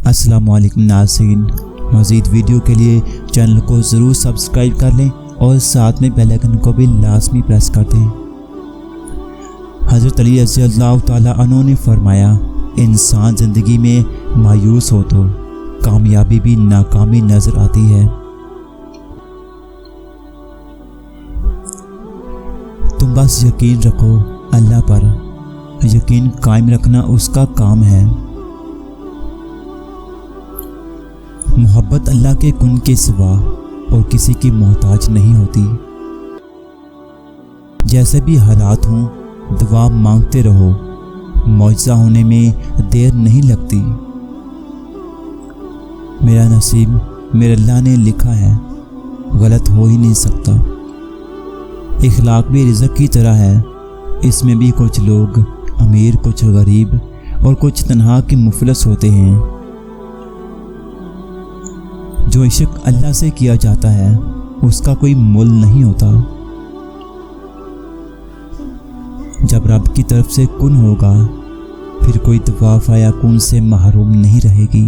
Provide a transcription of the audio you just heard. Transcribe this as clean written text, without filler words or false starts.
अस्सलाम वालेकुम नाज़रीन, मज़ीद वीडियो के लिए चैनल को ज़रूर सब्सक्राइब कर लें और साथ में बेल आइकन को भी लाजमी प्रेस कर दें। हज़रत अली रज़ियल्लाहु ताला अन्हु ने फरमाया, इंसान ज़िंदगी में मायूस हो तो कामयाबी भी नाकामी नज़र आती है। तुम बस यकीन रखो अल्लाह पर, यकीन कायम रखना उसका काम है। मोहब्बत अल्लाह के गुण के सिवा और किसी की मोहताज नहीं होती। जैसे भी हालात हों, दुआ मांगते रहो, मौजज़ा होने में देर नहीं लगती। मेरा नसीब मेरे अल्लाह ने लिखा है, गलत हो ही नहीं सकता। इखलाक भी रिज़्क़ की तरह है, इसमें भी कुछ लोग अमीर, कुछ गरीब और कुछ तन्हा के मुफलस होते हैं। जो इश्क अल्लाह से किया जाता है उसका कोई मोल नहीं होता। जब रब की तरफ से कुन होगा फिर कोई दुआ फ़याकुन से महरूम नहीं रहेगी।